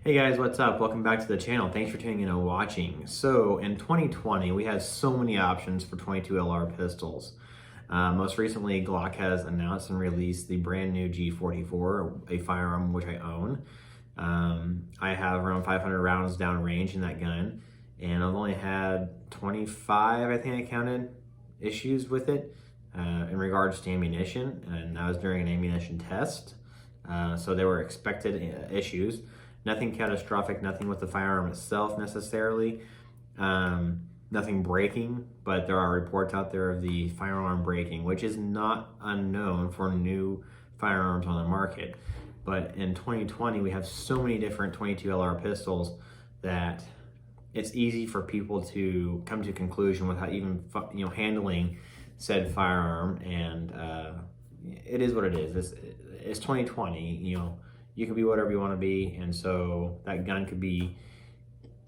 Hey guys, what's up? Welcome back to the channel. Thanks for tuning in and watching. So in 2020, we had so many options for 22 LR pistols. Most recently, Glock has announced and released the brand new G44, a firearm which I own. I have around 500 rounds downrange in that gun, and I've only had 25, I think I counted, issues with it in regards to ammunition, and that was during an ammunition test. So they were expected issues. Nothing catastrophic, nothing with the firearm itself necessarily, nothing breaking, but there are reports out there of the firearm breaking, which is not unknown for new firearms on the market. But in 2020, we have so many different 22 LR pistols that it's easy for people to come to a conclusion without even handling said firearm, and it is what it is. It's 2020, you can be whatever you want to be, and so that gun could be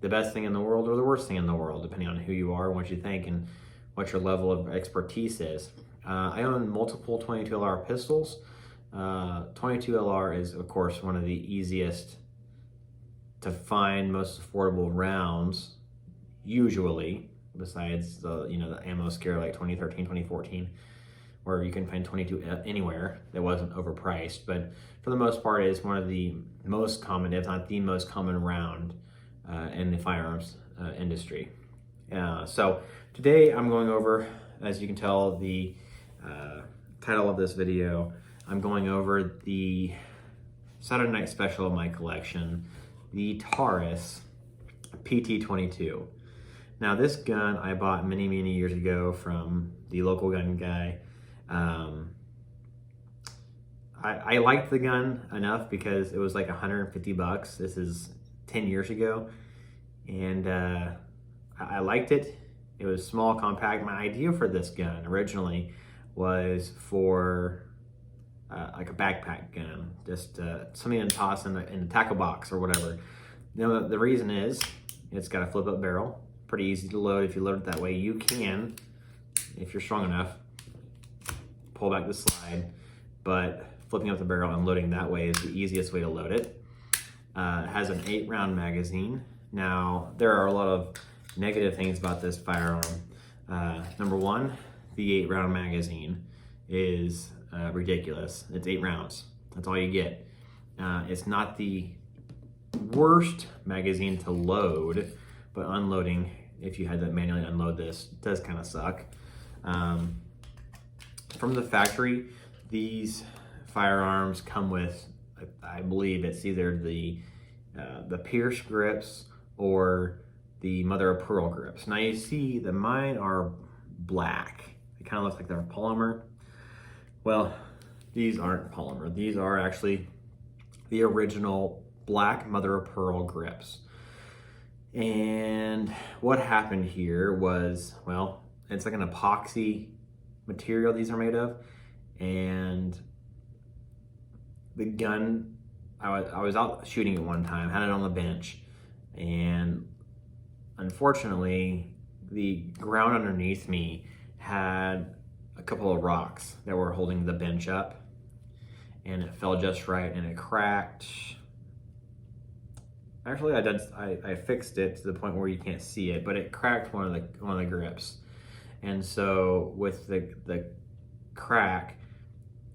the best thing in the world or the worst thing in the world, depending on who you are, what you think, and what your level of expertise is. I own multiple 22 LR pistols. 22 LR is, of course, one of the easiest to find, most affordable rounds, usually, besides the ammo scare like 2013, 2014. Where you can find 22 anywhere that wasn't overpriced, but for the most part, it's one of the most common, if not the most common round in the firearms industry. So today I'm going over, as you can tell, the title of this video, I'm going over the Saturday night special of my collection, the Taurus PT22. Now this gun I bought many years ago from the local gun guy. I liked the gun enough because it was like 150 bucks. This is 10 years ago, and I liked it. It was small, compact. My idea for this gun originally was for like a backpack gun, just something to toss in the tackle box or whatever. Now the reason is it's got a flip up barrel, pretty easy to load. If you load it that way, you can, if you're strong enough, pull back the slide, but flipping up the barrel and loading that way is the easiest way to load it. It has an 8-round magazine. Now, there are a lot of negative things about this firearm. Number one, the 8-round magazine is ridiculous. It's 8 rounds. That's all you get. It's not the worst magazine to load, but unloading, if you had to manually unload this, does kind of suck. From the factory, these firearms come with, I believe it's either the pierce grips or the mother of pearl grips. Now you see that mine are black. It kind of looks like they're polymer. Well, these aren't polymer. These are actually the original black mother of pearl grips. And what happened here was, well, it's like an epoxy material these are made of, and the gun, I was out shooting it one time, had it on the bench, and unfortunately the ground underneath me had a couple of rocks that were holding the bench up, and it fell just right and it cracked. Actually, I fixed it to the point where you can't see it, but it cracked one of the grips. And so with the crack,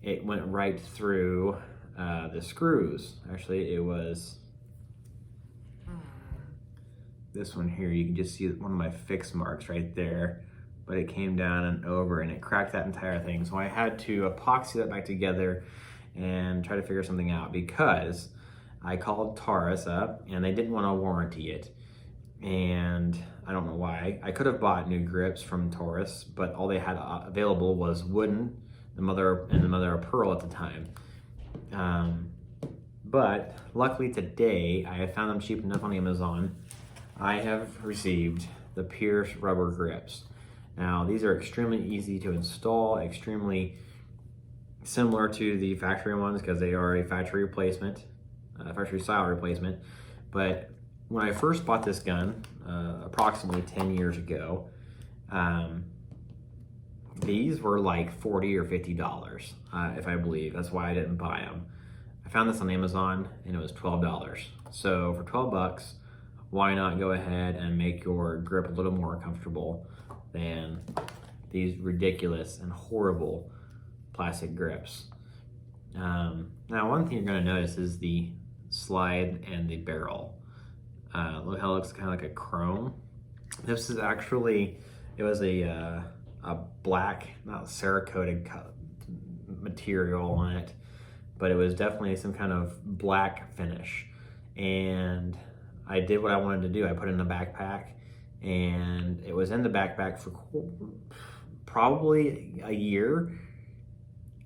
it went right through the screws. Actually, it was this one here. You can just see one of my fix marks right there, but it came down and over and it cracked that entire thing. So I had to epoxy that back together and try to figure something out, because I called Taurus up and they didn't want to warranty it. And I don't know why. I could have bought new grips from Taurus, but all they had available was wooden, the mother of pearl at the time. But luckily today, I have found them cheap enough on Amazon. I have received the pierce rubber grips. Now, these are extremely easy to install, extremely similar to the factory ones because they are a factory replacement, factory style replacement. But when I first bought this gun, approximately 10 years ago, these were like $40 or $50, if I believe. That's why I didn't buy them. I found this on Amazon and it was $12. So for 12 bucks, why not go ahead and make your grip a little more comfortable than these ridiculous and horrible plastic grips. Now, one thing you're going to notice is the slide and the barrel. Look how it looks kind of like a chrome. This is actually, it was a black, not Cerakoted material on it, but it was definitely some kind of black finish. And I did what I wanted to do. I put it in a backpack, and it was in the backpack for probably a year.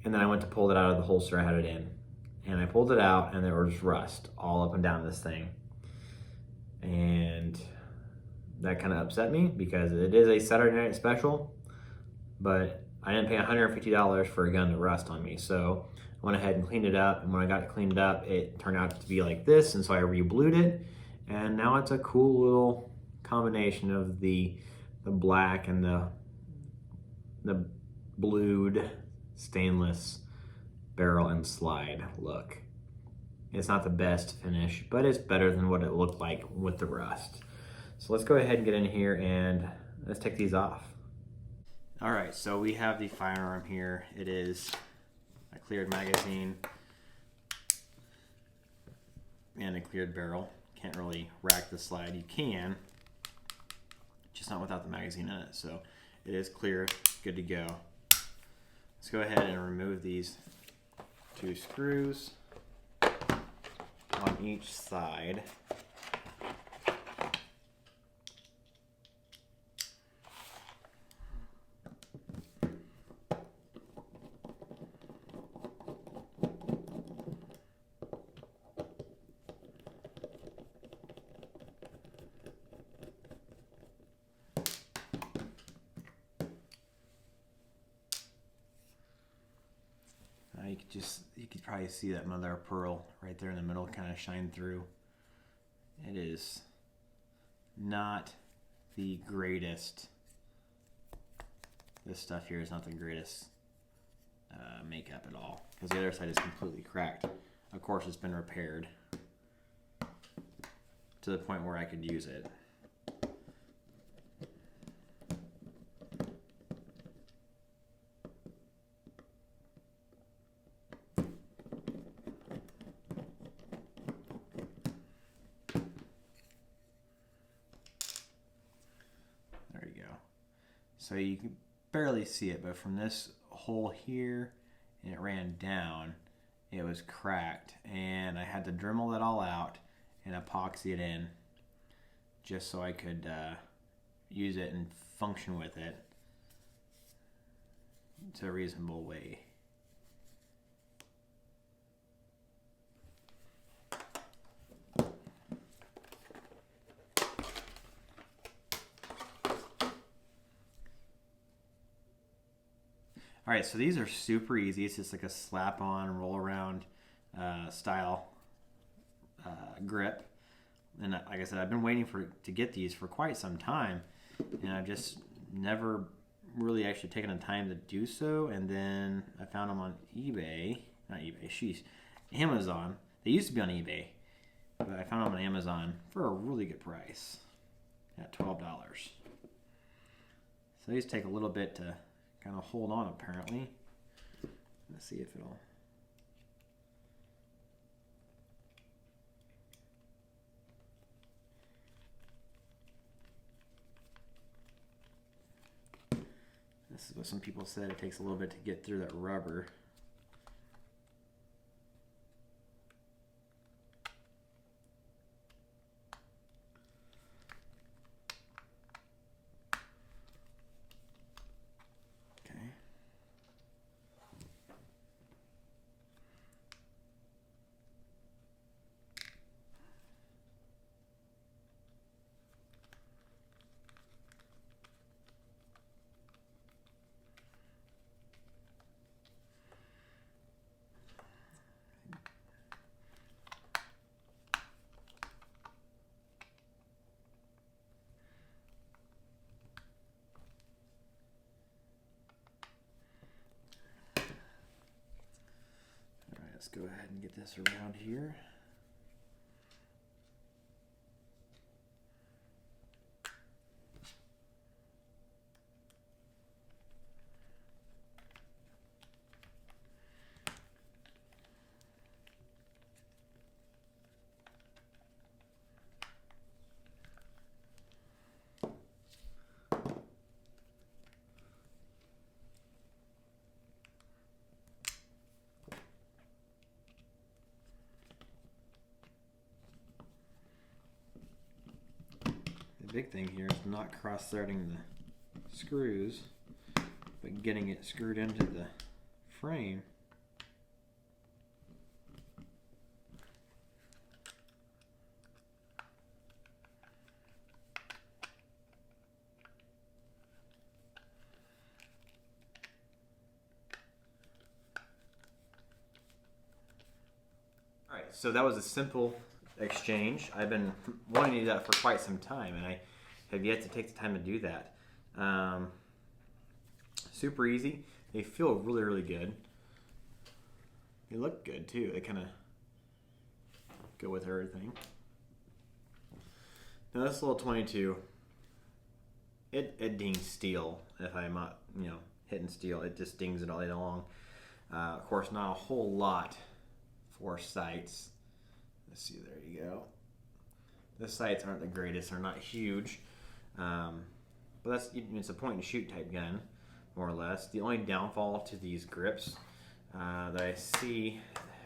And then I went to pull it out of the holster I had it in. And I pulled it out, and there was rust all up and down this thing. And that kind of upset me because it is a Saturday night special, but I didn't pay $150 for a gun to rust on me. So I went ahead and cleaned it up, and when I got it cleaned up, it turned out to be like this, and so I re-blued it, and now it's a cool little combination of the black and the blued stainless barrel and slide look. It's not the best finish, but it's better than what it looked like with the rust. So let's go ahead and get in here and let's take these off. All right, so we have the firearm here. It is a cleared magazine and a cleared barrel. Can't really rack the slide. You can, just not without the magazine in it. So it is clear, good to go. Let's go ahead and remove these 2 screws on each side. You could probably see that mother of pearl right there in the middle kind of shine through. It is not the greatest. This stuff here is not the greatest makeup at all, because the other side is completely cracked. Of course, it's been repaired to the point where I could use it. So you can barely see it, but from this hole here, and it ran down, it was cracked, and I had to Dremel that all out and epoxy it in just so I could use it and function with it to a reasonable way. All right, so these are super easy. It's just like a slap-on, roll-around style grip. And like I said, I've been waiting to get these for quite some time, and I've just never really actually taken the time to do so. And then I found them on eBay, not eBay, sheesh, Amazon. They used to be on eBay, but I found them on Amazon for a really good price at $12. So these take a little bit to kind of hold on, apparently. Let's see if it'll. This is what some people said. It takes a little bit to get through that rubber. Let's go ahead and get this around here. The big thing here is not cross-threading the screws, but getting it screwed into the frame. All right, so that was a simple exchange. I've been wanting to do that for quite some time, and I have yet to take the time to do that. Super easy. They feel really, really good. They look good too. They kind of go with everything. Now this little 22, it dings steel. If I'm not, hitting steel, it just dings it all day long. Of course, not a whole lot for sights. Let's see, there you go. The sights aren't the greatest, they're not huge. But it's a point and shoot type gun, more or less. The only downfall to these grips that I see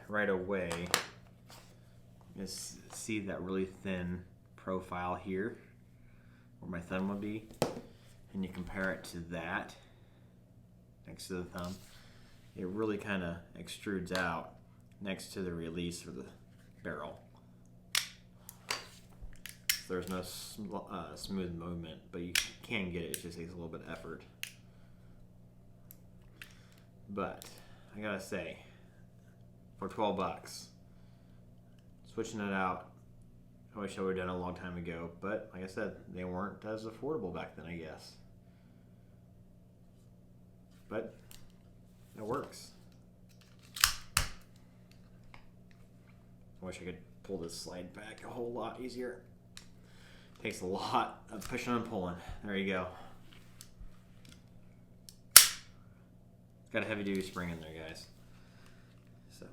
right away is see that really thin profile here where my thumb would be, and you compare it to that next to the thumb, it really kind of extrudes out next to the release for the barrel. There's no smooth movement, but you can get it. It just takes a little bit of effort. But I gotta say, for 12 bucks, switching it out, I wish I would have done it a long time ago. But like I said, they weren't as affordable back then, I guess. But it works. I wish I could pull this slide back a whole lot easier. Takes a lot of pushing and pulling. There you go. It's got a heavy duty spring in there, guys. So.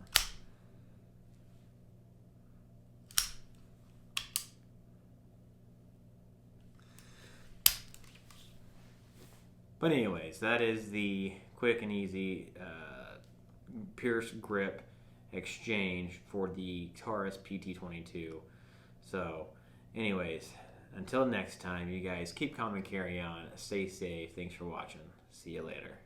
But anyways, that is the quick and easy Pierce grip exchange for the Taurus PT22. So anyways, until next time, you guys keep calm and carry on. Stay safe. Thanks for watching. See you later.